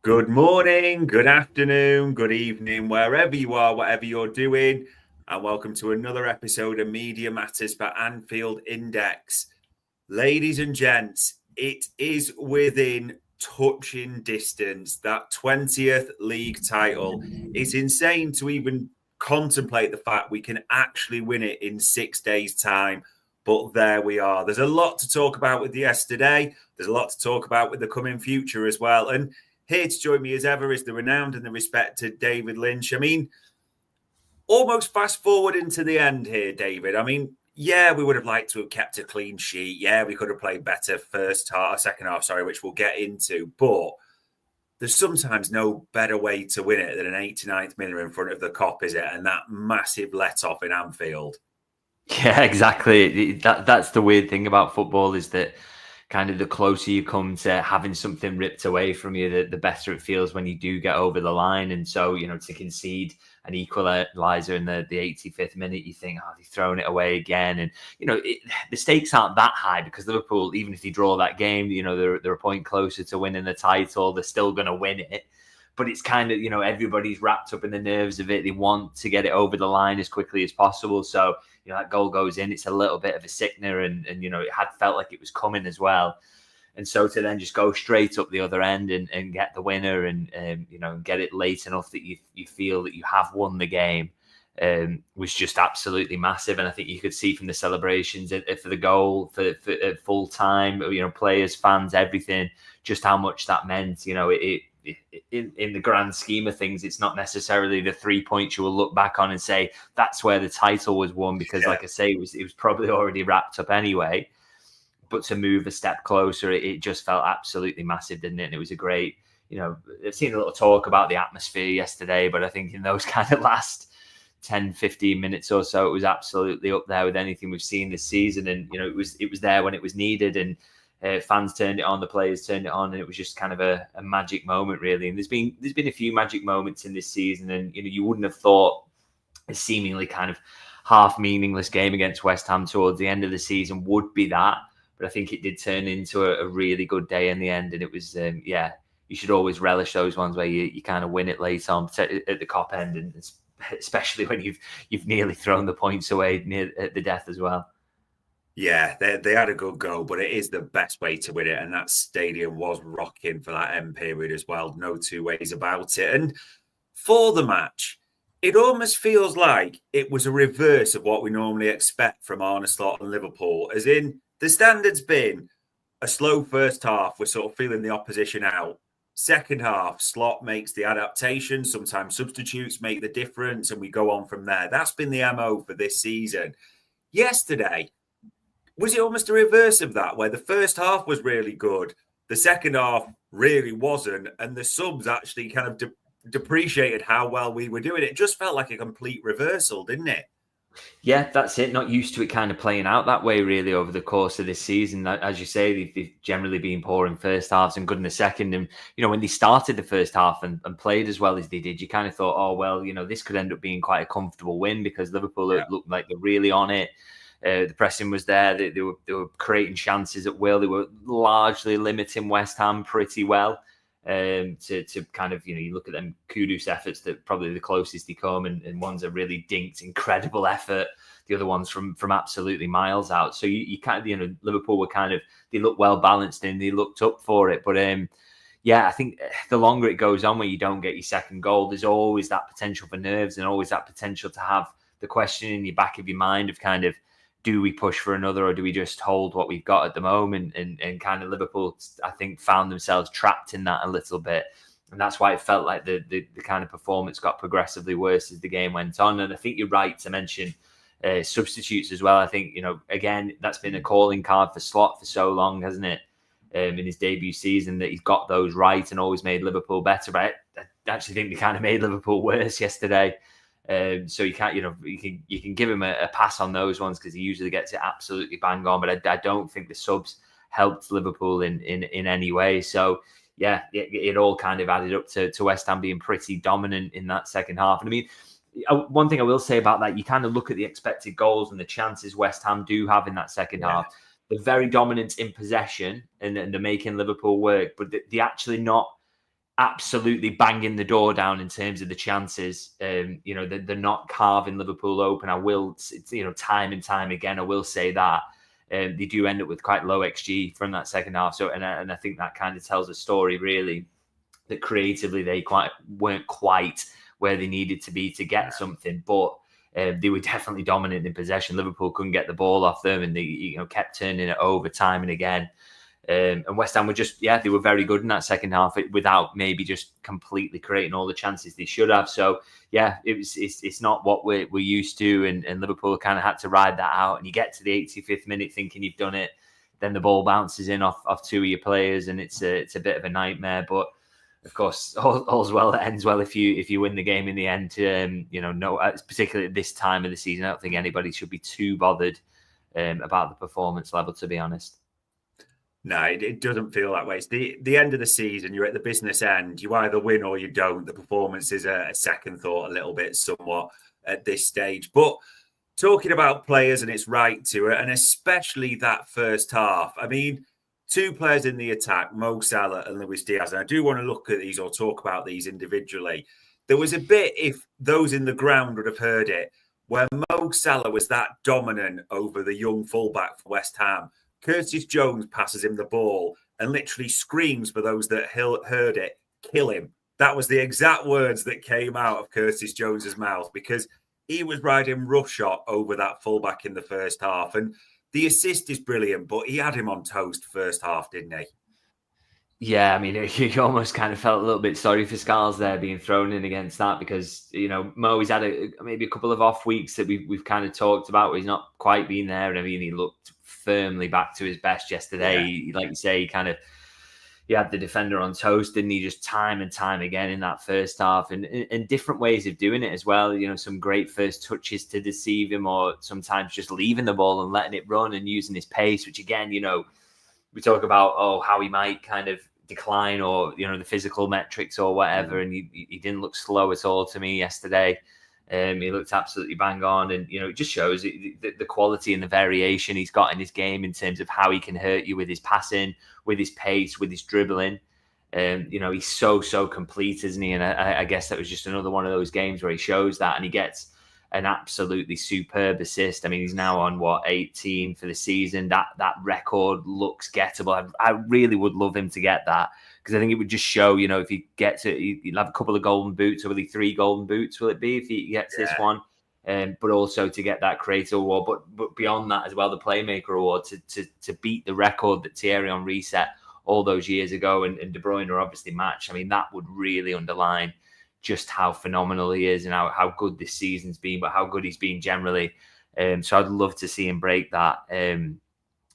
Good morning, good afternoon, good evening, wherever you are, whatever you're doing, and welcome to another episode of Media Matters for Anfield Index. Ladies and gents, it is within touching distance. That 20th league title. It's insane to even contemplate the fact we can actually win it in 6 days' time. But there we are. There's a lot to talk about with yesterday. There's a lot to talk about with the coming future as well. And here to join me as ever is the renowned and the respected David Lynch. I mean, almost fast forward into the end here, David. I mean, yeah, we would have liked to have kept a clean sheet. Yeah, we could have played better second half, which we'll get into. But there's sometimes no better way to win it than an 89th minute in front of the Kop, is it? And that massive let-off in Anfield. Yeah, exactly. That's the weird thing about football is that kind of the closer you come to having something ripped away from you, the better it feels when you do get over the line. And so, to concede an equaliser in the 85th minute, you think, oh, they've thrown it away again. And, the stakes aren't that high because Liverpool, even if they draw that game, they're a point closer to winning the title. They're still going to win it. But it's kind of, everybody's wrapped up in the nerves of it. They want to get it over the line as quickly as possible. So, that goal goes in. It's a little bit of a sickener and it had felt like it was coming as well. And so to then just go straight up the other end and get the winner and get it late enough that you feel that you have won the game was just absolutely massive. And I think you could see from the celebrations for the goal, for at full time, players, fans, everything, just how much that meant. In the grand scheme of things, it's not necessarily the 3 points you will look back on and say that's where the title was won because, like I say, it was probably already wrapped up anyway. But to move a step closer, it just felt absolutely massive, didn't it? And it was a great, I've seen a little talk about the atmosphere yesterday, but I think in those kind of last 10, 15 minutes or so, it was absolutely up there with anything we've seen this season. And, it was there when it was needed. And fans turned it on, the players turned it on, and it was just kind of a magic moment, really. And there's been a few magic moments in this season, and you wouldn't have thought a seemingly kind of half meaningless game against West Ham towards the end of the season would be that. But I think it did turn into a really good day in the end, and it was you should always relish those ones where you kind of win it late on at the Kop end, and especially when you've nearly thrown the points away near at the death as well. Yeah, they had a good go, but it is the best way to win it. And that stadium was rocking for that end period as well. No two ways about it. And for the match, it almost feels like it was a reverse of what we normally expect from Arne Slot and Liverpool. As in, the standard's been a slow first half. We're sort of feeling the opposition out. Second half, Slot makes the adaptation. Sometimes substitutes make the difference, and we go on from there. That's been the MO for this season. Yesterday, was it almost a reverse of that, where the first half was really good, the second half really wasn't, and the subs actually kind of depreciated how well we were doing? It just felt like a complete reversal, didn't it? Yeah, that's it. Not used to it kind of playing out that way, really, over the course of this season. As you say, they've generally been poor in first halves and good in the second. And, when they started the first half and played as well as they did, you kind of thought, oh, well, this could end up being quite a comfortable win because Liverpool looked like they're really on it. The pressing was there. They were creating chances at will. They were largely limiting West Ham pretty well. To kind of, you look at them Kudus efforts, that probably the closest they come, and one's a really dinked, incredible effort. The other one's from absolutely miles out. So you kind of, Liverpool were kind of, they looked well balanced and they looked up for it. But I think the longer it goes on when you don't get your second goal, there's always that potential for nerves and always that potential to have the question in the back of your mind of kind of, do we push for another or do we just hold what we've got at the moment? And kind of Liverpool, I think, found themselves trapped in that a little bit. And that's why it felt like the kind of performance got progressively worse as the game went on. And I think you're right to mention substitutes as well. I think, again, that's been a calling card for Slot for so long, hasn't it? In his debut season, that he's got those right and always made Liverpool better. But I actually think they kind of made Liverpool worse yesterday. So you can't, you can give him a pass on those ones because he usually gets it absolutely bang on. But I don't think the subs helped Liverpool in any way. So yeah, it all kind of added up to West Ham being pretty dominant in that second half. And I mean, one thing I will say about that, you kind of look at the expected goals and the chances West Ham do have in that second half. They're very dominant in possession and they're making Liverpool work, but they're actually not absolutely banging the door down in terms of the chances. You know, they're not carving Liverpool open. I will, you know, time and time again, I will say that. They do end up with quite low XG from that second half. So, and I think that kind of tells a story, really, that creatively they weren't quite where they needed to be to get something. But they were definitely dominant in possession. Liverpool couldn't get the ball off them, and they, you know, kept turning it over time and again. And West Ham were just, they were very good in that second half without maybe just completely creating all the chances they should have. So, it's not what we're used to, and Liverpool kind of had to ride that out. And you get to the 85th minute thinking you've done it, then the ball bounces in off two of your players, and it's a bit of a nightmare. But of course, all's well that ends well if you win the game in the end. Particularly at this time of the season, I don't think anybody should be too bothered about the performance level, to be honest. No, it doesn't feel that way. It's the end of the season. You're at the business end. You either win or you don't. The performance is a second thought a little bit, somewhat at this stage. But talking about players and its right to it, and especially that first half. I mean, two players in the attack, Mo Salah and Luis Diaz. And I do want to look at these or talk about these individually. There was a bit, if those in the ground would have heard it, where Mo Salah was that dominant over the young fullback for West Ham. Curtis Jones passes him the ball and literally screams for those that heard it, kill him. That was the exact words that came out of Curtis Jones's mouth, because he was riding roughshod over that fullback in the first half. And the assist is brilliant, but he had him on toast first half, didn't he? Yeah, I mean, you almost kind of felt a little bit sorry for Scarles there being thrown in against that, because, you know, Mo, he's had maybe a couple of off weeks that we've kind of talked about where he's not quite been there. And I mean, he looked firmly back to his best yesterday. Yeah. Like you say, he had the defender on toast, didn't he? Just time and time again in that first half, and different ways of doing it as well. You know, some great first touches to deceive him, or sometimes just leaving the ball and letting it run and using his pace, which again, you know, we talk about, how he might kind of decline, or, you know, the physical metrics or whatever. And he didn't look slow at all to me yesterday. He looked absolutely bang on, and, you know, it just shows the quality and the variation he's got in his game in terms of how he can hurt you with his passing, with his pace, with his dribbling. You know, he's so complete, isn't he? And I guess that was just another one of those games where he shows that, and he gets an absolutely superb assist. I mean, he's now on 18 for the season. That record looks gettable. I really would love him to get that, because I think it would just show, you know, if he gets it, he'll have a couple of golden boots, or really 3 golden boots will it be if he gets this one? But also to get that creator award, but beyond that as well, the playmaker award, to beat the record that Thierry Henry set all those years ago, and De Bruyne are obviously matched. I mean, that would really underline just how phenomenal he is, and how good this season's been, but how good he's been generally. So I'd love to see him break that. And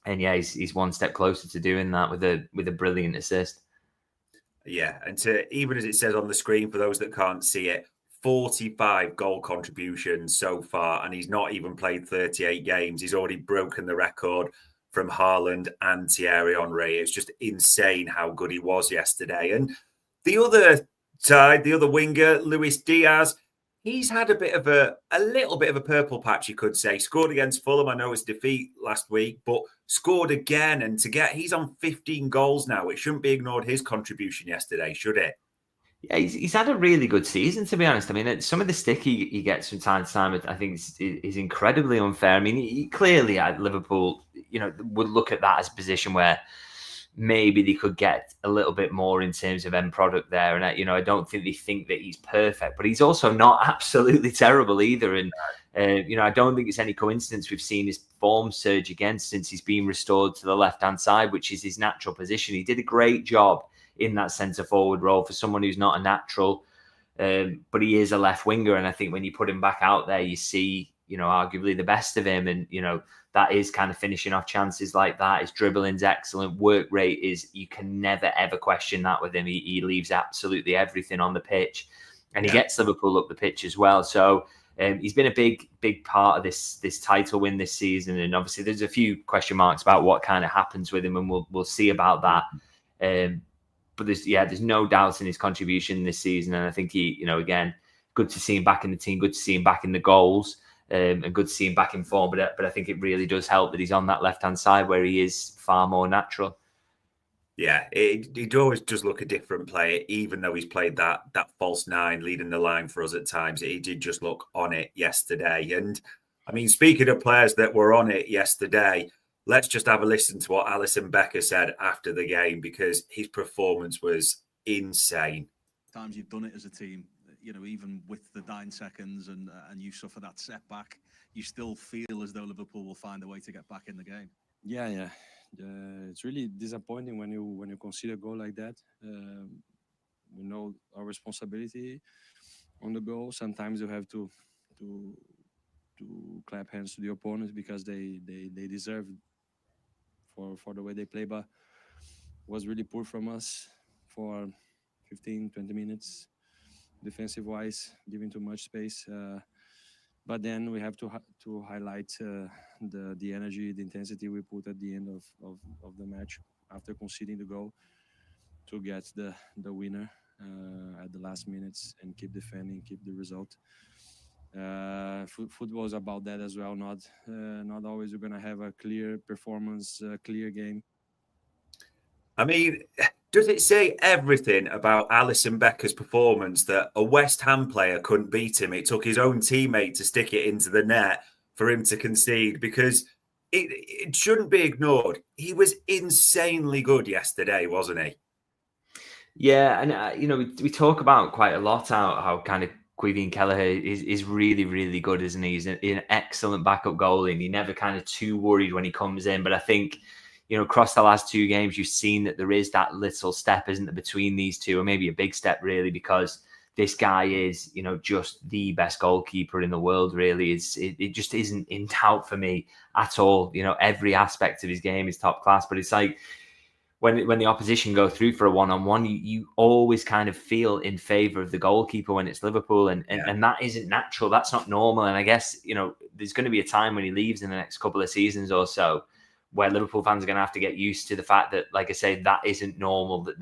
yeah, he's one step closer to doing that with a brilliant assist. Yeah, and to, even as it says on the screen for those that can't see it, 45 goal contributions so far, and he's not even played 38 games. He's already broken the record from Haaland and Thierry Henry. It's just insane how good he was yesterday. And the other side, the other winger, Luis Diaz, he's had a little bit of a purple patch, you could say. Scored against Fulham. I know it's defeat last week, but scored again. And he's on 15 goals now. It shouldn't be ignored, his contribution yesterday, should it? Yeah, he's had a really good season, to be honest. I mean, some of the stick he gets from time to time, I think, is incredibly unfair. I mean, he clearly at Liverpool, you know, would look at that as a position where maybe they could get a little bit more in terms of end product there. And, you know, I don't think they think that he's perfect, but he's also not absolutely terrible either. And, you know, I don't think it's any coincidence we've seen his form surge again since he's been restored to the left-hand side, which is his natural position. He did a great job in that centre forward role for someone who's not a natural, but he is a left winger. And I think when you put him back out there, you see, you know, arguably the best of him. And, you know, that is kind of finishing off chances like that. His dribbling's excellent. Work rate is, you can never, ever question that with him. He leaves absolutely everything on the pitch, and he gets Liverpool up the pitch as well. So he's been a big part of this title win this season. And obviously there's a few question marks about what kind of happens with him, and we'll see about that. But there's no doubt in his contribution this season. And I think he, you know, again, good to see him back in the team, good to see him back in the goals, and good to see him back in form. But I think it really does help that he's on that left-hand side where he is far more natural. Yeah, he'd always just look a different player, even though he's played that false nine, leading the line for us at times. He did just look on it yesterday. And I mean, speaking of players that were on it yesterday, let's just have a listen to what Alisson Becker said after the game, because his performance was insane. Times you've done it as a team, even with the 9 seconds and you suffer that setback, you still feel as though Liverpool will find a way to get back in the game. Yeah. It's really disappointing when you concede a goal like that. We know our responsibility on the goal. Sometimes you have to clap hands to the opponents because they deserve for the way they play, but was really poor from us for 15-20 minutes defensive wise, giving too much space. But then we have to highlight the energy, the intensity we put at the end of the match after conceding the goal to get the winner at the last minutes and keep defending, keep the result. Football is about that as well. Not always you're gonna have a clear performance, clear game. I mean, does it say everything about Alisson Becker's performance that a West Ham player couldn't beat him? It took his own teammate to stick it into the net for him to concede, because it shouldn't be ignored. He was insanely good yesterday, wasn't he? Yeah, and we talk about quite a lot how kind of Queeveen Kelleher is really, really good, isn't he? He's an excellent backup goalie, and you're never kind of too worried when he comes in. But I think, across the last 2 games, you've seen that there is that little step, isn't there, between these two, or maybe a big step, really, because this guy is, just the best goalkeeper in the world, really. It just isn't in doubt for me at all. Every aspect of his game is top class, but it's like, when the opposition go through for a one-on-one, you always kind of feel in favour of the goalkeeper when it's Liverpool, and that isn't natural. That's not normal. And I guess, there's going to be a time when he leaves in the next couple of seasons or so where Liverpool fans are going to have to get used to the fact that, like I say, that isn't normal. That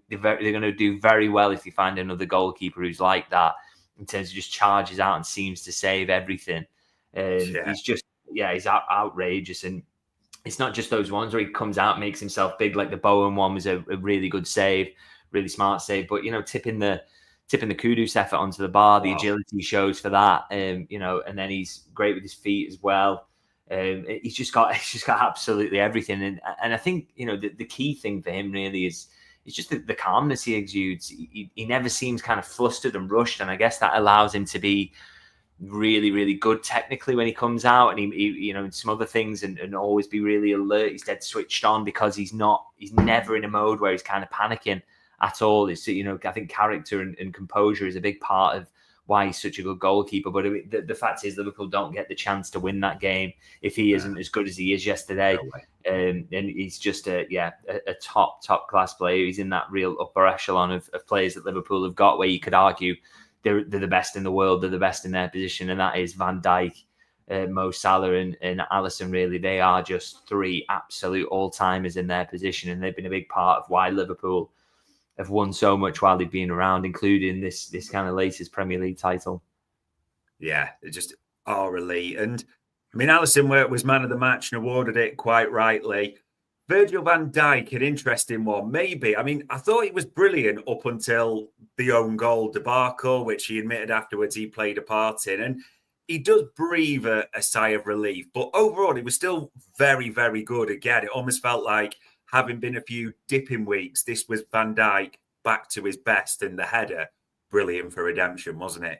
they're going to do very well if they find another goalkeeper who's like that, in terms of just charges out and seems to save everything. He's just, he's outrageous. And it's not just those ones where he comes out, makes himself big, like the Bowen one was a really good save, really smart save. But, tipping the Kudus effort onto the bar, the agility he shows for that, and then he's great with his feet as well. He's just got absolutely everything. And I think, the key thing for him really is just the calmness he exudes. He never seems kind of flustered and rushed. And I guess that allows him to be really, really good technically when he comes out, and he and some other things, and always be really alert. He's dead switched on, because he's never in a mode where he's kind of panicking at all. It's, I think character and composure is a big part of why he's such a good goalkeeper. But the fact is, Liverpool don't get the chance to win that game if he isn't as good as he is yesterday. And he's just a top class player. He's in that real upper echelon of players that Liverpool have got, where you could argue they're the best in the world, they're the best in their position, and that is Van Dijk, Mo Salah, and Alisson. Really, they are just 3 absolute all-timers in their position, and they've been a big part of why Liverpool have won so much while they've been around, including this kind of latest Premier League title. Yeah, they just are elite. And I mean, Alisson was man of the match and awarded it quite rightly. Virgil van Dijk, an interesting one, maybe. I mean, I thought he was brilliant up until the own goal debacle, which he admitted afterwards he played a part in. And he does breathe a sigh of relief. But overall, he was still very, very good. Again, it almost felt like, having been a few dipping weeks, this was Van Dijk back to his best, and the header, brilliant for redemption, wasn't it?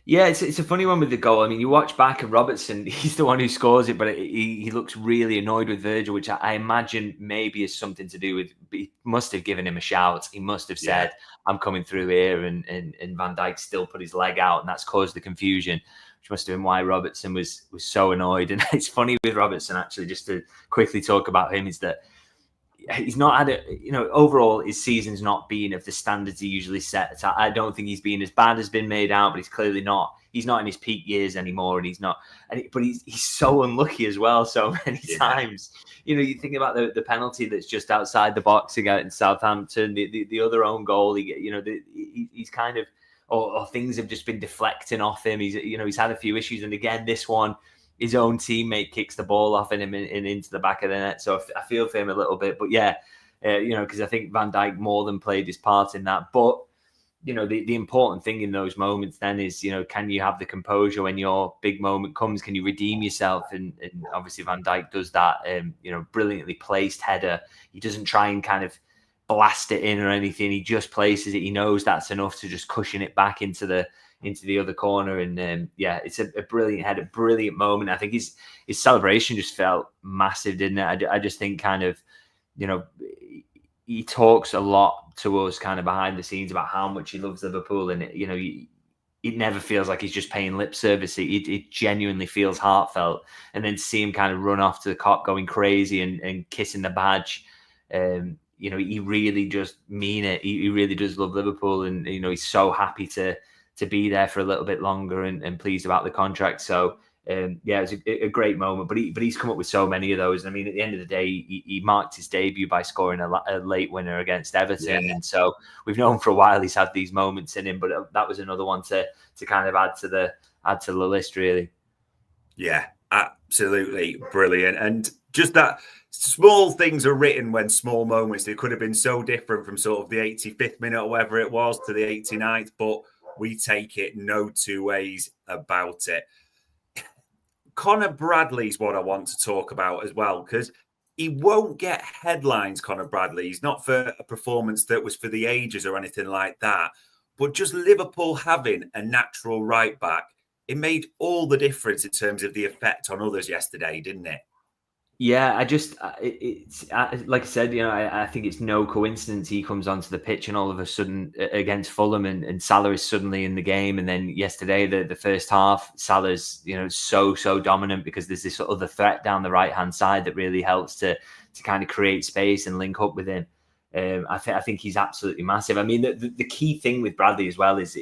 Yeah, it's a funny one with the goal. I mean, you watch back and Robertson, he's the one who scores it, but he looks really annoyed with Virgil, which I imagine maybe is something to do with, he must have given him a shout. He must have said, I'm coming through here, and Van Dijk still put his leg out, and that's caused the confusion, which must have been why Robertson was so annoyed. And it's funny with Robertson, actually, just to quickly talk about him, is that he's not had overall his season's not been of the standards he usually sets. I don't think he's been as bad as been made out, but he's clearly not. He's not in his peak years anymore, and he's not. But he's so unlucky as well, so many times. You think about the penalty that's just outside the box against Southampton, the other own goal. He's kind of, or things have just been deflecting off him. He's had a few issues, and again, this one, his own teammate kicks the ball off him and into the back of the net. So I feel for him a little bit. But yeah, because I think Van Dijk more than played his part in that. But the important thing in those moments then is, can you have the composure when your big moment comes? Can you redeem yourself? And obviously Van Dijk does that. Brilliantly placed header. He doesn't try and kind of blast it in or anything. He just places it. He knows that's enough to just cushion it back into the other corner. And it's a brilliant header, brilliant moment. I think his celebration just felt massive, didn't it? I just think kind of, he talks a lot to us kind of behind the scenes about how much he loves Liverpool, and it never feels like he's just paying lip service. It genuinely feels heartfelt. And then to see him kind of run off to the cop going crazy and kissing the badge, he really just mean it. He really does love Liverpool, and he's so happy to be there for a little bit longer and pleased about the contract. So it's a great moment, but he's come up with so many of those. I mean, at the end of the day, he marked his debut by scoring a late winner against Everton, and so we've known for a while he's had these moments in him. But that was another one to kind of add to the list, really. Yeah, absolutely brilliant. And just that small things are written when small moments. They could have been so different from sort of the 85th minute or whatever it was to the 89th, but we take it no two ways about it. Conor Bradley is what I want to talk about as well, because he won't get headlines, Conor Bradley. He's not for a performance that was for the ages or anything like that. But just Liverpool having a natural right back, it made all the difference in terms of the effect on others yesterday, didn't it? Yeah, it's like I said, I think it's no coincidence he comes onto the pitch and all of a sudden against Fulham and Salah is suddenly in the game. And then yesterday, the first half, Salah's, so dominant because there's this other threat down the right-hand side that really helps to kind of create space and link up with him. I think he's absolutely massive. I mean, the key thing with Bradley as well is,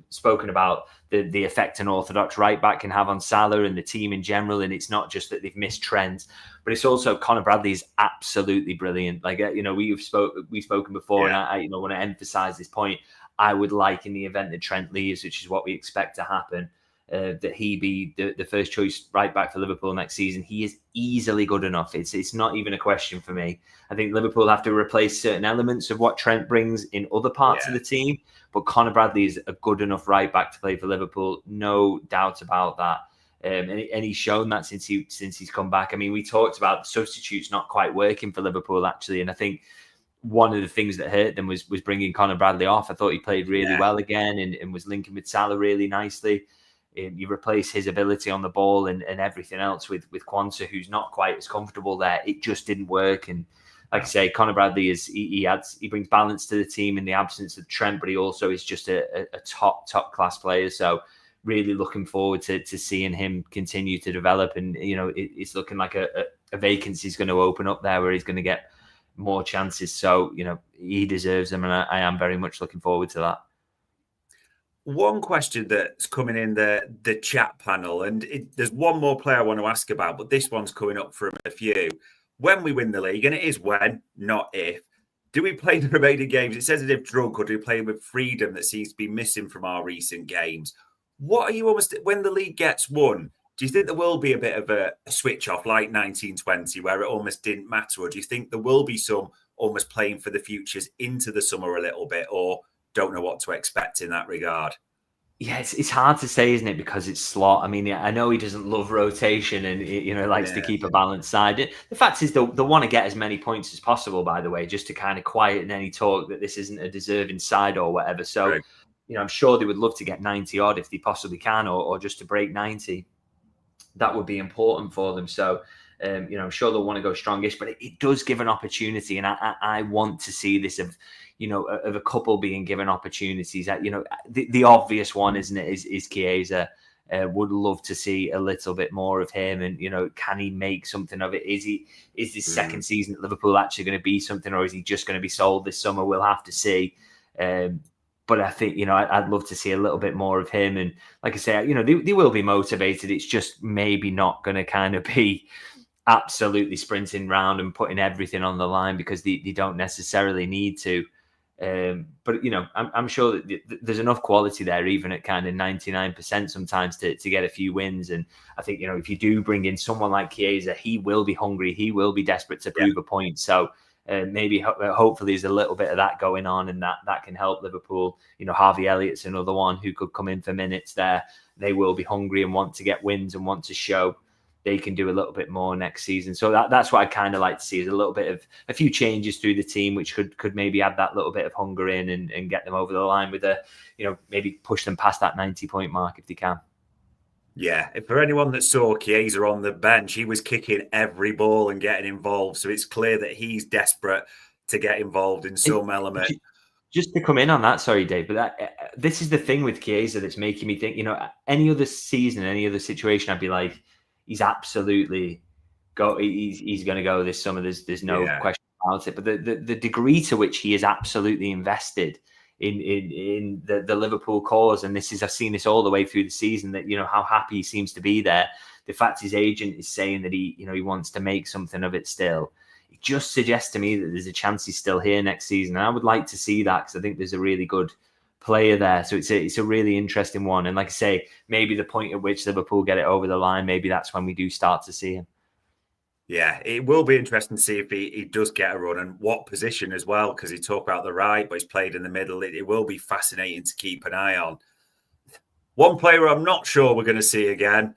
spoken about the effect an orthodox right back can have on Salah and the team in general. And it's not just that they've missed trends, but it's also Conor Bradley is absolutely brilliant. Like, we've spoken before, and I want to emphasize this point. I would like, in the event that Trent leaves, which is what we expect to happen, that he be the first choice right back for Liverpool next season. He is easily good enough. It's not even a question for me. I think Liverpool have to replace certain elements of what Trent brings in other parts of the team, but Conor Bradley is a good enough right back to play for Liverpool, no doubt about that. And he's shown that since he's come back. I mean, we talked about the substitutes not quite working for Liverpool actually, and I think one of the things that hurt them was bringing Conor Bradley off. I thought he played really well again and was linking with Salah really nicely. You replace his ability on the ball and everything else with Quansah, who's not quite as comfortable there. It just didn't work. And like I say, Conor Bradley he brings balance to the team in the absence of Trent, but he also is just a top class player. So really looking forward to seeing him continue to develop. And it's looking like a vacancy is going to open up there where he's going to get more chances. So he deserves them, and I am very much looking forward to that. One question that's coming in the chat panel, and there's one more player I want to ask about, but this one's coming up from a few. When we win the league, and it is when, not if, do we play the remaining games? It says as if drunk, or do we play with freedom that seems to be missing from our recent games? What are you when the league gets won? Do you think there will be a bit of a switch off like 1920 where it almost didn't matter? Or do you think there will be some almost playing for the futures into the summer a little bit, or don't know what to expect in that regard? Yeah, it's hard to say, isn't it? Because it's Slot. I mean, I know he doesn't love rotation and likes to keep a balanced side. The fact is, they'll want to get as many points as possible, by the way, just to kind of quieten any talk that this isn't a deserving side or whatever. So, right. I'm sure they would love to get 90 odd if they possibly can, or just to break 90. That would be important for them. So, I'm sure they'll want to go strongish, but it does give an opportunity, and I want to see this of a couple being given opportunities. The obvious one, isn't it, is Chiesa. Would love to see a little bit more of him, and can he make something of it? Is this second season at Liverpool actually going to be something, or is he just going to be sold this summer? We'll have to see. But I think, I'd love to see a little bit more of him. And like I say, they will be motivated. It's just maybe not going to kind of be absolutely sprinting round and putting everything on the line, because they don't necessarily need to. But I'm sure that there's enough quality there, even at kind of 99% sometimes, to get a few wins. And I think if you do bring in someone like Chiesa, he will be hungry, he will be desperate to prove a point. So Maybe hopefully there's a little bit of that going on, and that can help Liverpool. Harvey Elliott's another one who could come in for minutes there. They will be hungry and want to get wins and want to show they can do a little bit more next season. So that's what I kind of like to see, is a little bit of a few changes through the team, which could maybe add that little bit of hunger in and get them over the line with maybe push them past that 90-point mark if they can. Yeah, for anyone that saw Chiesa on the bench, he was kicking every ball and getting involved. So it's clear that he's desperate to get involved in some element. Just to come in on that, sorry, Dave, but this is the thing with Chiesa that's making me think, any other season, any other situation, I'd be like, he's absolutely he's going to go this summer. There's no question about it. But the degree to which he is absolutely invested in the Liverpool cause, and I've seen this all the way through the season, that how happy he seems to be there. The fact his agent is saying that he wants to make something of it still, it just suggests to me that there's a chance he's still here next season. And I would like to see that, because I think there's a really good player there. So it's a really interesting one. And like I say, maybe the point at which Liverpool get it over the line, maybe that's when we do start to see him. Yeah, it will be interesting to see if he does get a run, and what position as well, because he talked about the right, but he's played in the middle. It will be fascinating to keep an eye on. One player I'm not sure we're going to see again,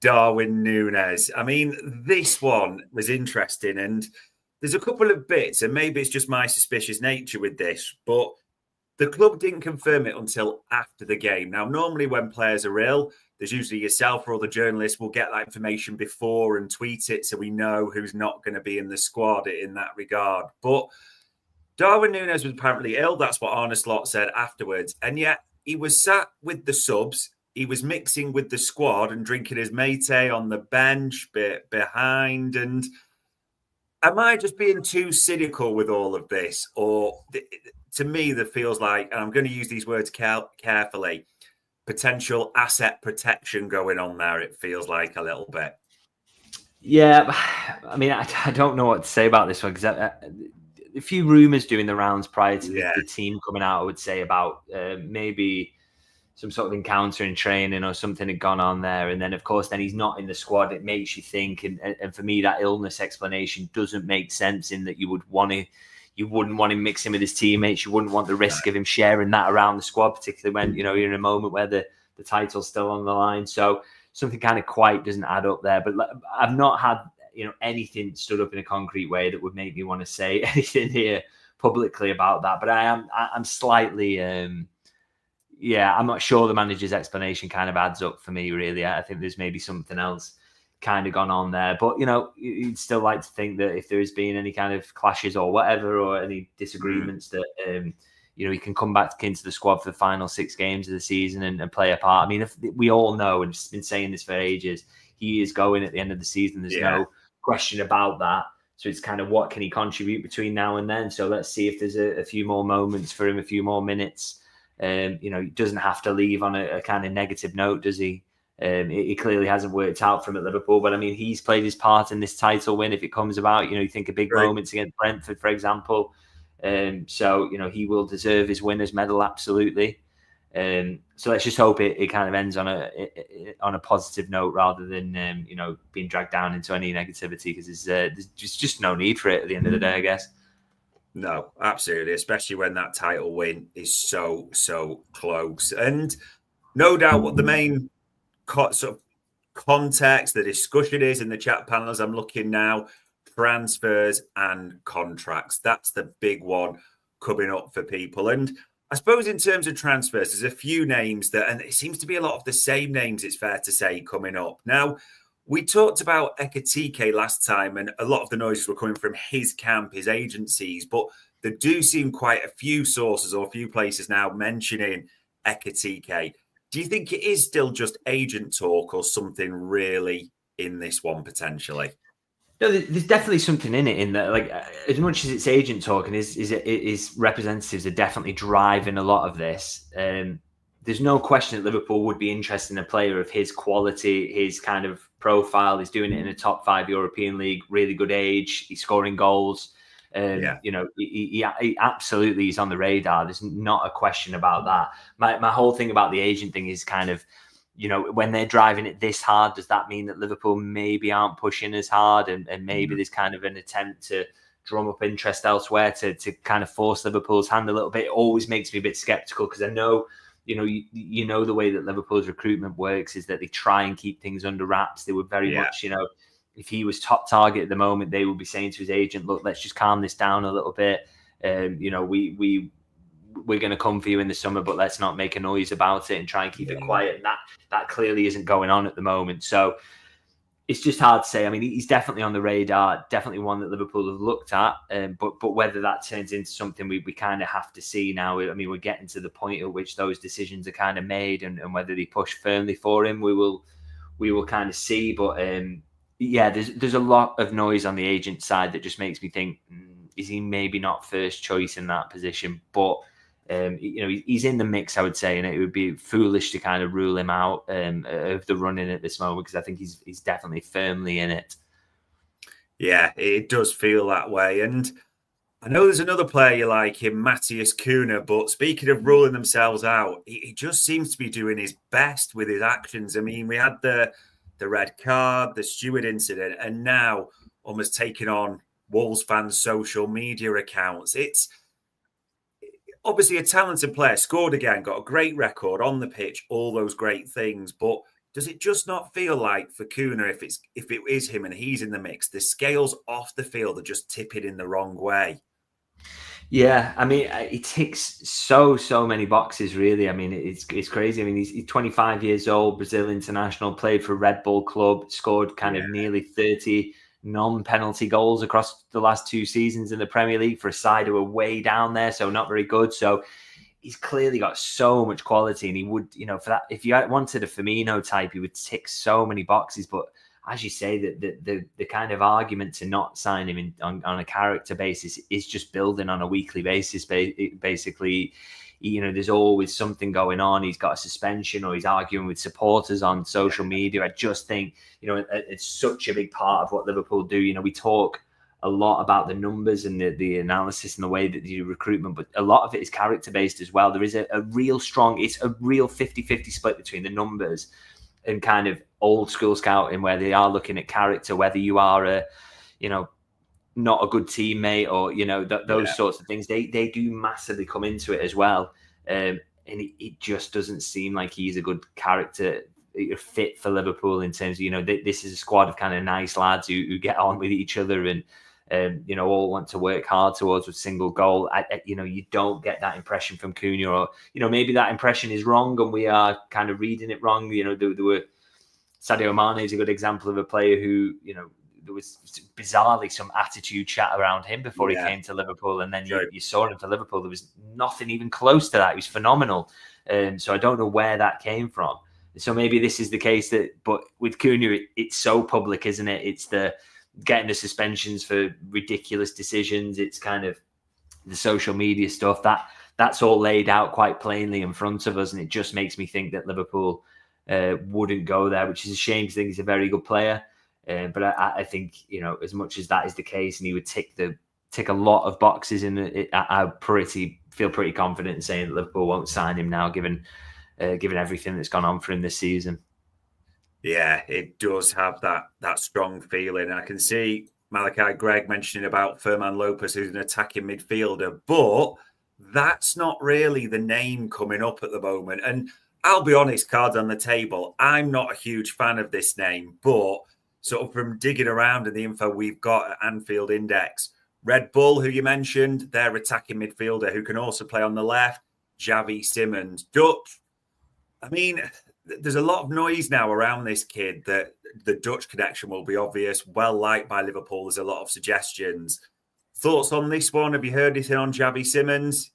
Darwin Nunez. I mean, this one was interesting, and there's a couple of bits, and maybe it's just my suspicious nature with this, but the club didn't confirm it until after the game. Now, normally when players are ill, there's usually yourself or other journalists will get that information before and tweet it, so we know who's not going to be in the squad in that regard. But Darwin Nunez was apparently ill. That's what Arne Slot said afterwards. And yet he was sat with the subs. He was mixing with the squad and drinking his mate on the bench behind. And am I just being too cynical with all of this? Or to me, that feels like, and I'm going to use these words carefully, potential asset protection going on there, it feels like a little bit. Yeah, I mean, I don't know what to say about this one, because a few rumours doing the rounds prior to the team coming out, I would say, about maybe some sort of encounter in training or something had gone on there. And then, of course, then he's not in the squad. It makes you think. And for me, that illness explanation doesn't make sense, in that you wouldn't want him mixing with his teammates. You wouldn't want the risk of him sharing that around the squad, particularly when, you're in a moment where the title's still on the line. So something kind of quite doesn't add up there. But I've not had, anything stood up in a concrete way that would make me want to say anything here publicly about that. But I'm slightly, I'm not sure the manager's explanation kind of adds up for me, really. I think there's maybe something else kind of gone on there. But, you'd still like to think that if there has been any kind of clashes or whatever, or any disagreements, that, he can come back into the squad for the final 6 games of the season and play a part. I mean, if we all know, and been saying this for ages, he is going at the end of the season. There's no question about that. So it's kind of, what can he contribute between now and then? So let's see if there's a few more moments for him, a few more minutes. He doesn't have to leave on a kind of negative note, does he? It clearly hasn't worked out for him at Liverpool, but I mean, he's played his part in this title win if it comes about. You think of big moments against Brentford, for example. So he will deserve his winner's medal, absolutely. So let's just hope it kind of ends on a positive note, rather than being dragged down into any negativity, because there's just no need for it at the end of the day, I guess. No, absolutely, especially when that title win is so close. And no doubt what the main sort of context, the discussion is in the chat panel as I'm looking now, transfers and contracts. That's the big one coming up for people. And I suppose in terms of transfers, there's a few names and it seems to be a lot of the same names, it's fair to say, coming up. Now, we talked about Ekitike last time, and a lot of the noises were coming from his camp, his agencies, but there do seem quite a few sources or a few places now mentioning Ekitike. Do you think it is still just agent talk, or something really in this one potentially? No, there's definitely something in it, in that, like, as much as it's agent talk and his representatives are definitely driving a lot of this. There's no question that Liverpool would be interested in a player of his quality, his kind of profile. He's doing it in a top 5 European league, really good age. He's scoring goals. He absolutely is on the radar. There's not a question about that. My whole thing about the agent thing is kind of, when they're driving it this hard, does that mean that Liverpool maybe aren't pushing as hard, and maybe there's kind of an attempt to drum up interest elsewhere to kind of force Liverpool's hand a little bit. It always makes me a bit sceptical because I know, you know the way that Liverpool's recruitment works is that they try and keep things under wraps. They were very much, if he was top target at the moment, they would be saying to his agent, look, let's just calm this down a little bit. We're going to come for you in the summer, but let's not make a noise about it and try and keep it quiet. And that clearly isn't going on at the moment. So it's just hard to say. I mean, he's definitely on the radar, definitely one that Liverpool have looked at. But whether that turns into something we kind of have to see now. I mean, we're getting to the point at which those decisions are kind of made, and whether they push firmly for him, we will kind of see. But there's a lot of noise on the agent side that just makes me think, is he maybe not first choice in that position? But he's in the mix, I would say, and it would be foolish to kind of rule him out of the running at this moment, because I think he's definitely firmly in it. Yeah, it does feel that way. And I know there's another player you like him, Matthias Cunha, but speaking of ruling themselves out, he just seems to be doing his best with his actions. I mean, we had the red card, the Stewart incident, and now almost taking on Wolves fans' social media accounts. It's obviously a talented player, scored again, got a great record on the pitch, all those great things. But does it just not feel like for Cunha, if it is him and he's in the mix, the scales off the field are just tipping in the wrong way? Yeah, I mean, he ticks so many boxes, really. I mean, it's crazy. I mean, he's 25 years old, Brazil international, played for Red Bull Club, scored kind of nearly 30 non-penalty goals across the last 2 seasons in the Premier League for a side who are way down there, so not very good. So he's clearly got so much quality, and he would, for that, if you wanted a Firmino type, he would tick so many boxes. But as you say, the kind of argument to not sign him on a character basis is just building on a weekly basis. Basically, there's always something going on. He's got a suspension, or he's arguing with supporters on social media. I just think, it's such a big part of what Liverpool do. We talk a lot about the numbers and the analysis and the way that you do recruitment, but a lot of it is character-based as well. There is a real 50-50 split between the numbers and kind of old school scouting, where they are looking at character, whether you are not a good teammate or, those sorts of things. They do massively come into it as well. And it just doesn't seem like he's a good character fit for Liverpool in terms of, this is a squad of kind of nice lads who get on with each other and, all want to work hard towards a single goal. You don't get that impression from Cunha, or, maybe that impression is wrong and we are kind of reading it wrong. There were Sadio Mane is a good example of a player who, there was bizarrely some attitude chat around him before he came to Liverpool. And then you saw him for Liverpool. There was nothing even close to that. He was phenomenal. So I don't know where that came from. So maybe this is the case but with Cunha, it's so public, isn't it? It's the getting the suspensions for ridiculous decisions. It's kind of the social media stuff that's all laid out quite plainly in front of us. And it just makes me think that Liverpool wouldn't go there, which is a shame because I think he's a very good player. But I think, as much as that is the case, and he would tick a lot of boxes I feel pretty confident in saying that Liverpool won't sign him now, given everything that's gone on for him this season. Yeah, it does have that strong feeling. I can see Malachi Gregg mentioning about Ferman Lopez, who's an attacking midfielder, but that's not really the name coming up at the moment. And I'll be honest, cards on the table, I'm not a huge fan of this name, but sort of from digging around in the info we've got at Anfield Index, Red Bull, who you mentioned, their attacking midfielder who can also play on the left, Xavi Simons. Dutch, I mean, there's a lot of noise now around this kid that the Dutch connection will be obvious, well liked by Liverpool. There's a lot of suggestions. Thoughts on this one? Have you heard anything on Xavi Simons?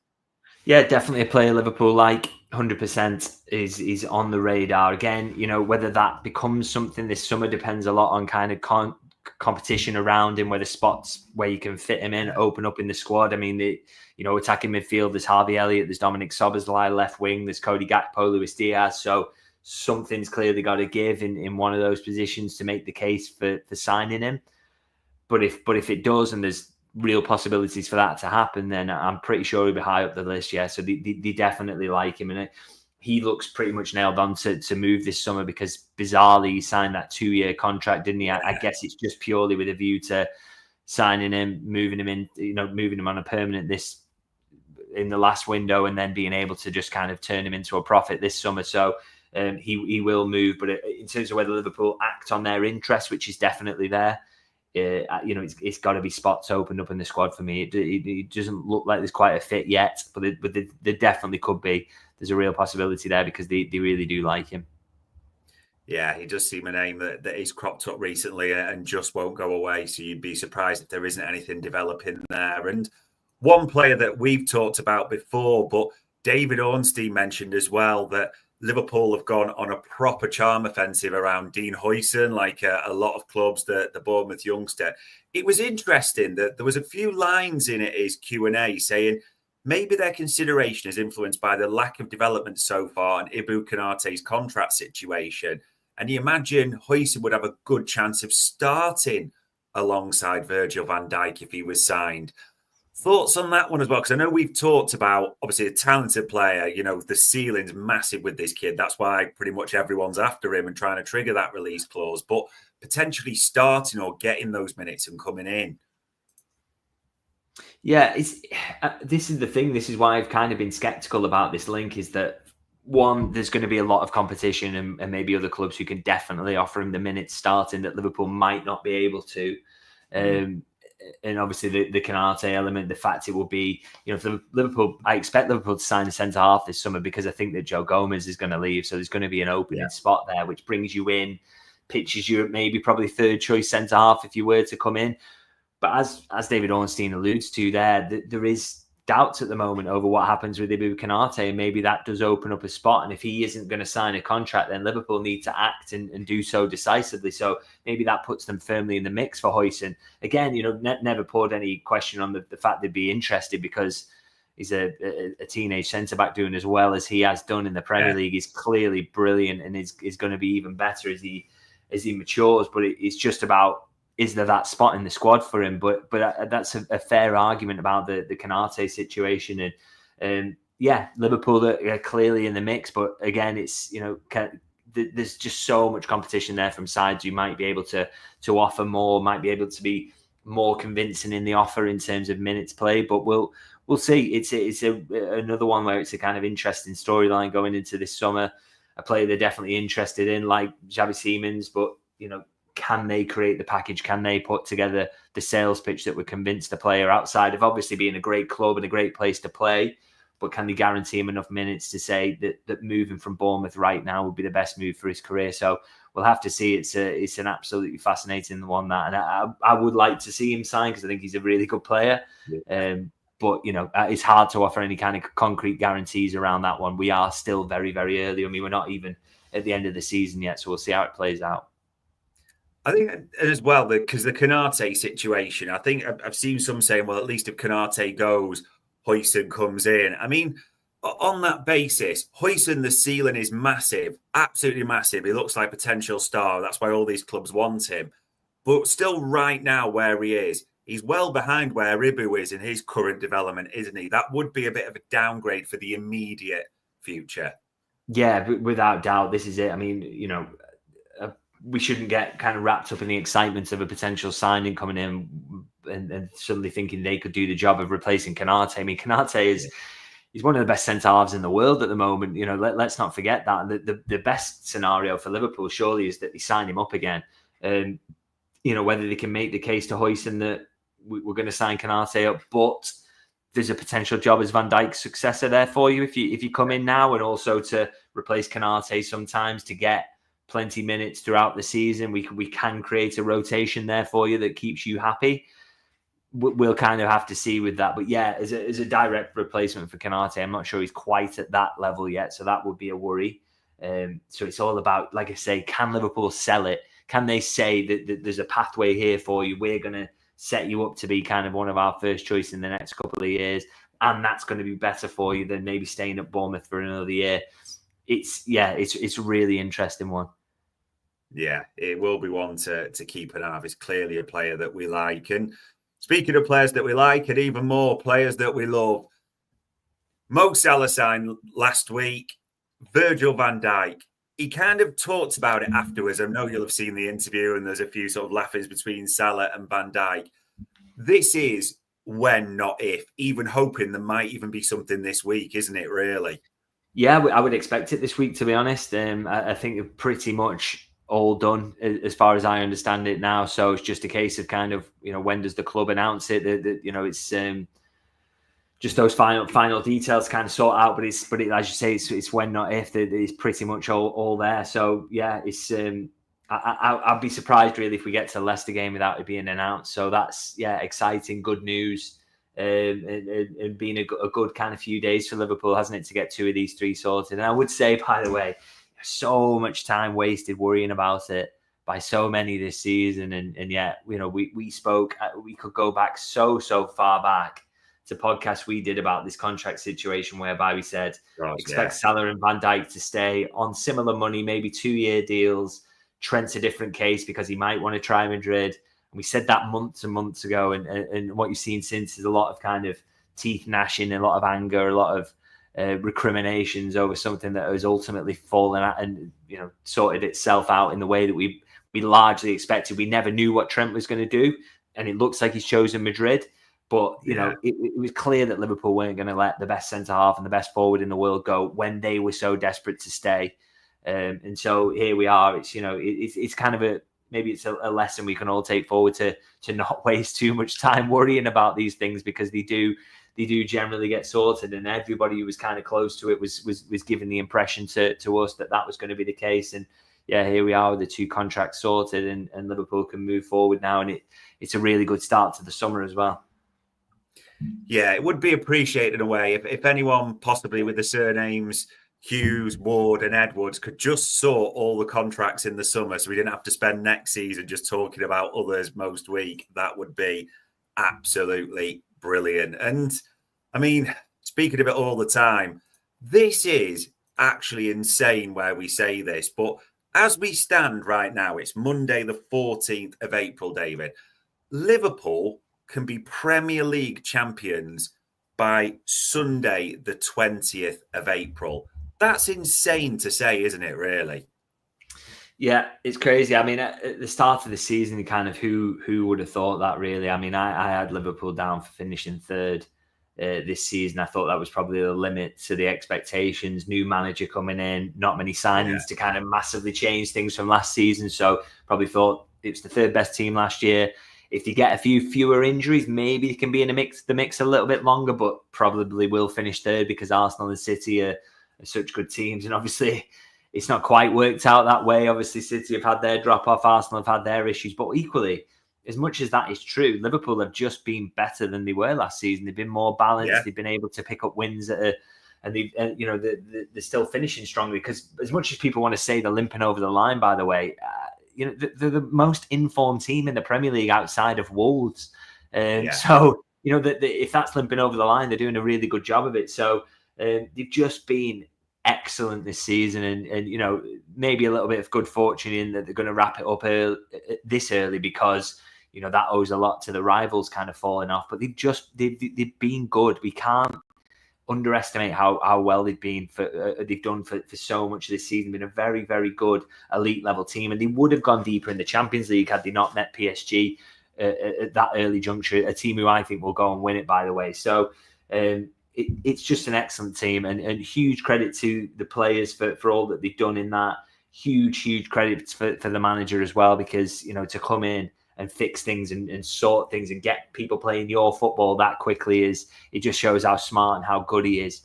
Yeah, definitely a player Liverpool like. 100% is on the radar. Again, whether that becomes something this summer depends a lot on kind of competition around him, whether spots where you can fit him in, open up in the squad. I mean, attacking midfield, there's Harvey Elliott, there's Dominic Szoboszlai left wing, there's Cody Gakpo, Luis Diaz. So something's clearly got to give in one of those positions to make the case for signing him. But if it does, and there's real possibilities for that to happen, then I'm pretty sure he'll be high up the list. Yeah, so they definitely like him, and he looks pretty much nailed on to move this summer, because bizarrely he signed that 2-year contract, didn't he? I guess it's just purely with a view to signing him, moving him on a permanent in the last window, and then being able to just kind of turn him into a profit this summer. So he will move. But in terms of whether Liverpool act on their interest, which is definitely there, it's got to be spots opened up in the squad for me. It doesn't look like there's quite a fit yet, but there definitely could be. There's a real possibility there because they really do like him. Yeah, he does seem a name that he's cropped up recently and just won't go away. So you'd be surprised if there isn't anything developing there. And one player that we've talked about before, but David Ornstein mentioned as well, that Liverpool have gone on a proper charm offensive around Dean Huijsen, like a lot of clubs, the Bournemouth youngster. It was interesting that there was a few lines in his Q&A saying maybe their consideration is influenced by the lack of development so far and Ibou Konaté's contract situation. And you imagine Huijsen would have a good chance of starting alongside Virgil van Dijk if he was signed. Thoughts on that one as well? Because I know we've talked about, obviously, a talented player. The ceiling's massive with this kid. That's why pretty much everyone's after him and trying to trigger that release clause. But potentially starting or getting those minutes and coming in. Yeah, this is the thing. This is why I've kind of been sceptical about this link, is that, one, there's going to be a lot of competition and maybe other clubs who can definitely offer him the minutes starting that Liverpool might not be able to. And obviously the Konaté element, the fact it will be, for Liverpool, I expect Liverpool to sign a centre-half this summer because I think that Joe Gomez is going to leave. So there's going to be an opening spot there, which brings you in, pitches you at maybe probably third choice centre-half if you were to come in. But as David Ornstein alludes to there is doubts at the moment over what happens with Ibou Konaté, and maybe that does open up a spot. And if he isn't going to sign a contract, then Liverpool need to act and do so decisively. So maybe that puts them firmly in the mix for Huijsen. Again, never poured any question on the fact they'd be interested because he's a teenage centre-back doing as well as he has done in the Premier League. He's clearly brilliant and is going to be even better as he matures. But it's just about, is there that spot in the squad for him? But that's a fair argument about the Konaté situation. And Liverpool are clearly in the mix. But again, it's, there's just so much competition there from sides who might be able to offer more, might be able to be more convincing in the offer in terms of minutes played. But we'll see. It's another one where it's a kind of interesting storyline going into this summer. A player they're definitely interested in, like Xavi Simons, but can they create the package? Can they put together the sales pitch that would convince the player, outside of obviously being a great club and a great place to play? But can they guarantee him enough minutes to say that moving from Bournemouth right now would be the best move for his career? So we'll have to see. It's an absolutely fascinating one, that. And I would like to see him sign because I think he's a really good player. But, it's hard to offer any kind of concrete guarantees around that one. We are still very, very early. I mean, we're not even at the end of the season yet, so we'll see how it plays out. I think as well, because the Konaté situation, I think I've seen some saying, well, at least if Konaté goes, Huijsen comes in. I mean, on that basis, Huijsen, the ceiling is massive, absolutely massive. He looks like a potential star. That's why all these clubs want him. But still right now where he is, he's well behind where Ibou is in his current development, isn't he? That would be a bit of a downgrade for the immediate future. Yeah, without doubt. This is it. I mean, we shouldn't get kind of wrapped up in the excitement of a potential signing coming in and suddenly thinking they could do the job of replacing Konaté. I mean, Konaté he's one of the best centre-halves in the world at the moment. Let's not forget that. The best scenario for Liverpool surely is that they sign him up again. Whether they can make the case to Huijsen that we're going to sign Konaté up, but there's a potential job as Van Dijk's successor there for you if you come in now, and also to replace Konaté sometimes to get plenty minutes throughout the season. We can create a rotation there for you that keeps you happy. We'll kind of have to see with that. But yeah, as a direct replacement for Konaté, I'm not sure he's quite at that level yet. So that would be a worry. So it's all about, like I say, can Liverpool sell it? Can they say that there's a pathway here for you? We're going to set you up to be kind of one of our first choice in the next couple of years. And that's going to be better for you than maybe staying at Bournemouth for another year. It's a really interesting one. Yeah, it will be one to keep an eye on. It's clearly a player that we like. And speaking of players that we like, and even more players that we love, Mo Salah signed last week, Virgil van Dijk. He kind of talked about it afterwards. I know you'll have seen the interview, and there's a few sort of laughings between Salah and Van Dijk. this is when, not if, even hoping there might even be something this week, isn't it, really? Yeah, I would expect it this week, to be honest. I think they're pretty much all done as far as I understand it now. So it's just a case of kind of, when does the club announce it? It's just those final details kind of sort out. But as you say, it's when, not if. It's pretty much all there. So yeah, it's I'd be surprised really if we get to the Leicester game without it being announced. So that's exciting, good news. And been a good kind of few days for Liverpool, hasn't it, to get 2 of these 3 sorted. And I would say, by the way, so much time wasted worrying about it by so many this season. And yet, we spoke, we could go back so far back to podcasts we did about this contract situation whereby we said, expect Salah and Van Dijk to stay on similar money, maybe 2-year deals. Trent's a different case because he might want to try Madrid. And we said that months and months ago, and what you've seen since is a lot of kind of teeth gnashing, a lot of anger, a lot of recriminations over something that has ultimately fallen out and sorted itself out in the way that we largely expected. We never knew what Trent was going to do, and it looks like he's chosen Madrid. But it was clear that Liverpool weren't going to let the best centre half and the best forward in the world go when they were so desperate to stay. And so here we are. It's it's kind of maybe it's a lesson we can all take forward to not waste too much time worrying about these things, because they do generally get sorted, and everybody who was kind of close to it was given the impression to us that was going to be the case. And yeah, here we are with the 2 contracts sorted, and Liverpool can move forward now, and it's a really good start to the summer as well. Yeah, it would be appreciated in a way if anyone possibly with the surnames Hughes, Ward and Edwards could just sort all the contracts in the summer so we didn't have to spend next season just talking about others most week. That would be absolutely brilliant. And I mean, speaking of it all the time, this is actually insane where we say this, but as we stand right now, it's Monday the 14th of April, David. Liverpool can be Premier League champions by Sunday the 20th of April. That's insane to say, isn't it, really? Yeah, it's crazy. I mean, at the start of the season, kind of who would have thought that, really? I mean, I had Liverpool down for finishing 3rd this season. I thought that was probably the limit to the expectations. New manager coming in, not many signings to kind of massively change things from last season. So probably thought it was the 3rd best team last year. If you get a few fewer injuries, maybe it can be in the mix a little bit longer, but probably will finish 3rd because Arsenal and City are such good teams. And obviously it's not quite worked out that way. Obviously City have had their drop off, Arsenal have had their issues, but equally, as much as that is true, Liverpool have just been better than they were last season. They've been more balanced. They've been able to pick up wins and they're still finishing strongly, because as much as people want to say they're limping over the line, by the way, they're the most informed team in the Premier League outside of Wolves. So, if that's limping over the line, they're doing a really good job of it. So they've just been excellent this season, and maybe a little bit of good fortune in that they're going to wrap it up this early, because that owes a lot to the rivals kind of falling off. But they've been good. We can't underestimate how well they've done for so much of this season. Been a very, very good elite level team, and they would have gone deeper in the Champions League had they not met PSG at that early juncture, a team who I think will go and win it, by the way. So it's just an excellent team, and huge credit to the players for all that they've done in that. Huge credit for the manager as well, because to come in and fix things and sort things and get people playing your football that quickly it just shows how smart and how good he is.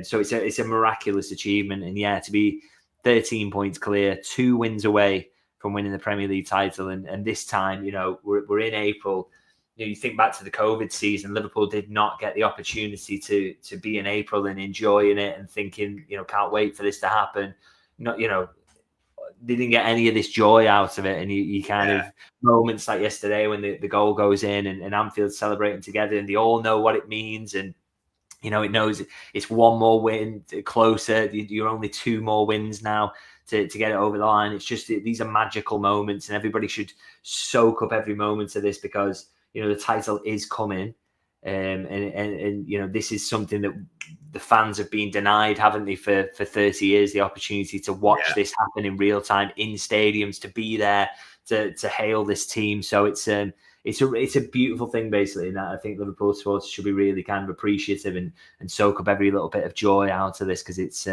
So it's a miraculous achievement, and to be 13 points clear, 2 wins away from winning the Premier League title, and this time we're in April. You think back to the COVID season, Liverpool did not get the opportunity to be in April and enjoying it and thinking, can't wait for this to happen. They didn't get any of this joy out of it. And you kind of moments like yesterday when the goal goes in and Anfield celebrating together, and they all know what it means. And, it knows it's 1 more win closer. You're only 2 more wins now to get it over the line. It's just, these are magical moments, and everybody should soak up every moment of this, because the title is coming, and this is something that the fans have been denied, haven't they, for 30 years, the opportunity to watch this happen in real time in stadiums, to be there to hail this team. So it's it's a beautiful thing, basically. And I think Liverpool supporters should be really kind of appreciative and soak up every little bit of joy out of this, because it's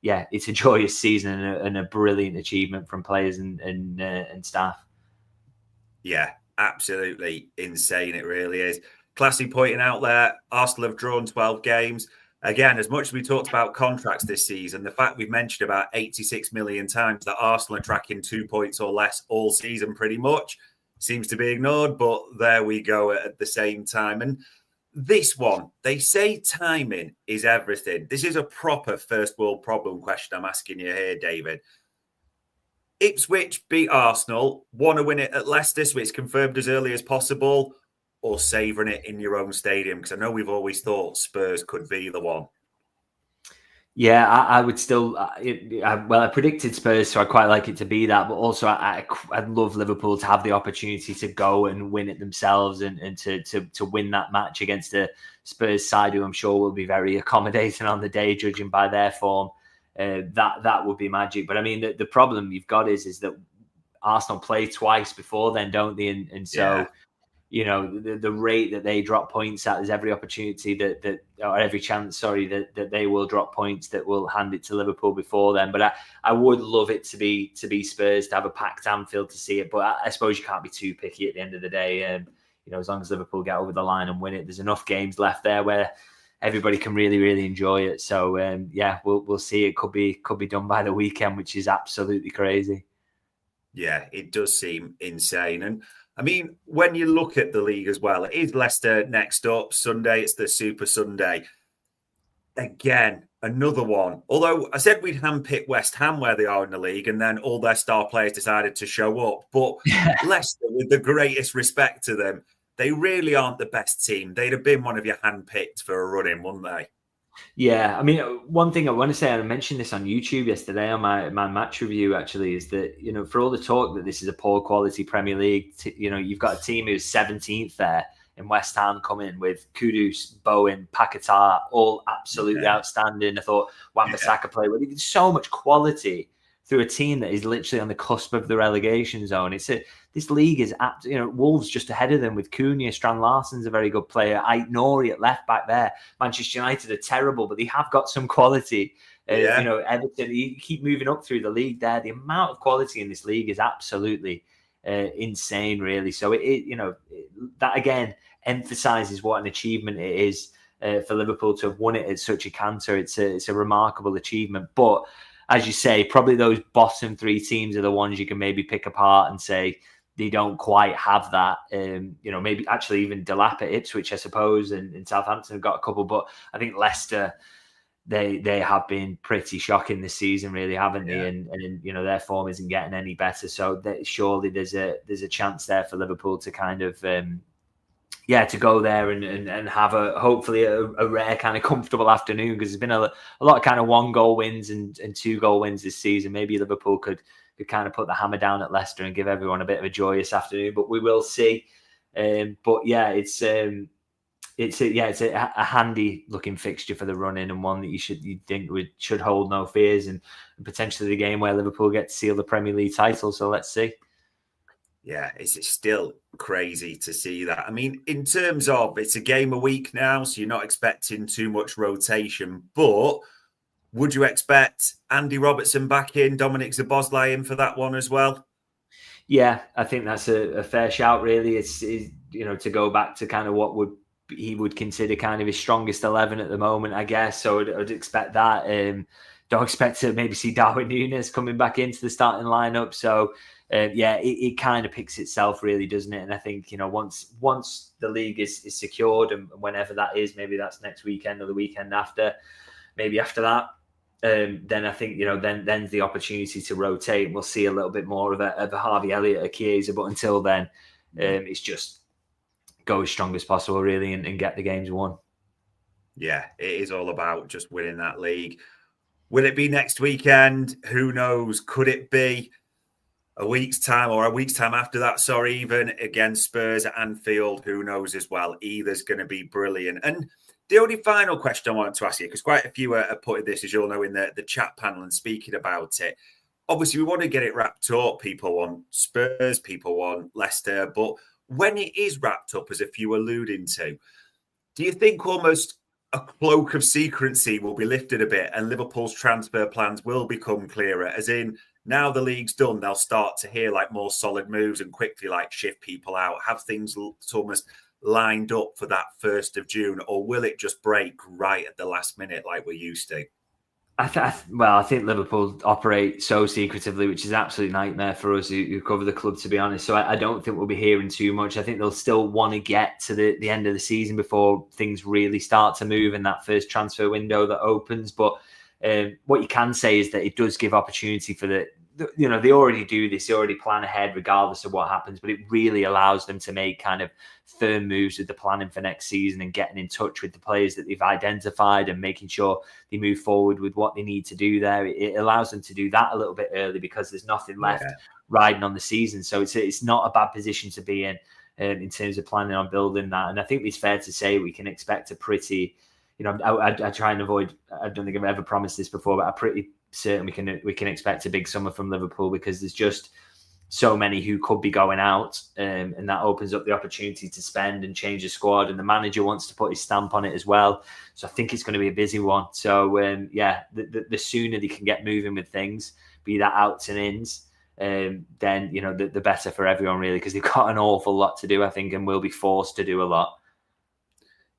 it's a joyous season and a brilliant achievement from players and staff. Yeah, absolutely insane. It really is. Classy pointing out there, Arsenal have drawn 12 games. Again, as much as we talked about contracts this season, the fact we've mentioned about 86 million times that Arsenal are tracking 2 points or less all season pretty much seems to be ignored. But there we go at the same time. And this one, they say timing is everything. This is a proper first world problem question I'm asking you here, David. Ipswich beat Arsenal, want to win it at Leicester, so it's confirmed as early as possible, or savouring it in your own stadium? Because I know we've always thought Spurs could be the one. Yeah, I would still. I predicted Spurs, so I quite like it to be that. But also, I'd love Liverpool to have the opportunity to go and win it themselves, and to win that match against a Spurs side who I'm sure will be very accommodating on the day, judging by their form. That would be magic. But I mean, the problem you've got is that Arsenal play twice before then, don't they? And so, the rate that they drop points at, there's every opportunity or every chance, that they will drop points that will hand it to Liverpool before then. But I would love it to be Spurs, to have a packed Anfield to see it. But I suppose you can't be too picky at the end of the day. As long as Liverpool get over the line and win it, there's enough games left there where everybody can really, really enjoy it. So we'll see. It could be done by the weekend, which is absolutely crazy. Yeah, it does seem insane. And I mean, when you look at the league as well, it is Leicester next up Sunday. It's the Super Sunday. Again, another one. Although I said we'd handpick West Ham where they are in the league, and then all their star players decided to show up. But Leicester, with the greatest respect to them, they really aren't the best team. They'd have been one of your handpicked for a run-in, wouldn't they? Yeah, I mean, one thing I want to say, and I mentioned this on YouTube yesterday on my match review, actually, is that, for all the talk that this is a poor quality Premier League, you've got a team who's 17th there in West Ham coming with Kudus, Bowen, Paquetá, all absolutely outstanding. I thought Wan-Bissaka played well. There's so much quality through a team that is literally on the cusp of the relegation zone. This league is, Wolves just ahead of them with Cunha. Strand Larsen's a very good player. Aït-Nouri at left back there. Manchester United are terrible, but they have got some quality. Everton, you keep moving up through the league there. The amount of quality in this league is absolutely insane, really. So that again emphasises what an achievement it is for Liverpool to have won it at such a canter. It's a remarkable achievement, but as you say, probably those bottom three teams are the ones you can maybe pick apart and say they don't quite have that. Maybe actually even Delap at Ipswich, I suppose, and Southampton have got a couple. But I think Leicester, they have been pretty shocking this season, really, haven't they? And their form isn't getting any better. So surely there's a chance there for Liverpool to kind of to go there and have hopefully a rare kind of comfortable afternoon, because there's been a lot of kind of 1-goal wins and 2-goal wins this season. Maybe Liverpool could kind of put the hammer down at Leicester and give everyone a bit of a joyous afternoon, but we will see. It's a handy looking fixture for the run-in, and one that you think should hold no fears, and potentially the game where Liverpool get to seal the Premier League title. So let's see. Yeah, it's still crazy to see that. I mean, in terms of, it's a game a week now, so you're not expecting too much rotation, but would you expect Andy Robertson back in, Dominic Szoboszlai in for that one as well? Yeah, I think that's a fair shout, really. It's to go back to kind of what he would consider kind of his strongest 11 at the moment, I guess. So I'd expect that. Don't expect to maybe see Darwin Nunez coming back into the starting lineup. So it kind of picks itself, really, doesn't it? And I think, once the league is secured, and whenever that is, maybe that's next weekend or the weekend after, maybe after that, then I think, then's the opportunity to rotate. We'll see a little bit more of a Harvey Elliott, a Chiesa, but until then, it's just go as strong as possible, really, and get the games won. Yeah, it is all about just winning that league. Will it be next weekend? Who knows? Could it be a week's time or a week's time after that? Sorry, even against Spurs at Anfield. Who knows as well? Either's going to be brilliant. And the only final question I wanted to ask you, because quite a few are putting this, as you'll know, in the chat panel and speaking about it. Obviously, we want to get it wrapped up. People want Spurs, people want Leicester, but when it is wrapped up, as a few alluding to, do you think almost a cloak of secrecy will be lifted a bit and Liverpool's transfer plans will become clearer? As in, now the league's done, they'll start to hear like more solid moves and quickly like shift people out, have things almost lined up for that 1st of June, or will it just break right at the last minute like we're used to? I think Liverpool operate so secretively, which is an absolute nightmare for us who cover the club, to be honest. So I don't think we'll be hearing too much. I think they'll still want to get to the end of the season before things really start to move in that first transfer window that opens. But what you can say is that it does give opportunity for they already do this, they already plan ahead regardless of what happens, but it really allows them to make kind of firm moves with the planning for next season and getting in touch with the players that they've identified and making sure they move forward with what they need to do there. It allows them to do that a little bit early because there's nothing left riding on the season. So it's not a bad position to be in terms of planning on building that. And I think it's fair to say we can expect a pretty, I try and avoid, I don't think I've ever promised this before, but I'm pretty certain we can expect a big summer from Liverpool because there's just so many who could be going out, and that opens up the opportunity to spend and change the squad, and the manager wants to put his stamp on it as well. So I think it's going to be a busy one. So the sooner they can get moving with things, be that outs and ins, then the better for everyone really, because they've got an awful lot to do, I think, and will be forced to do a lot.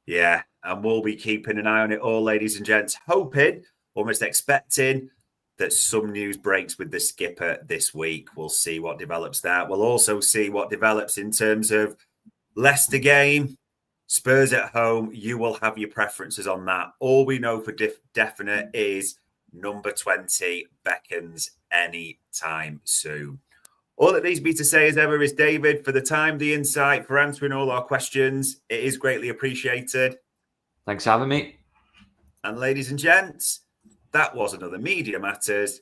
Yeah, and we'll be keeping an eye on it all, ladies and gents, hoping, almost expecting that some news breaks with the skipper this week. We'll see what develops there. We'll also see what develops in terms of Leicester game, Spurs at home. You will have your preferences on that. All we know for definite is number 20 beckons any time soon. All that needs me to say as ever is, David, for the time, the insight, for answering all our questions. It is greatly appreciated. Thanks for having me. And ladies and gents, that was another Media Matters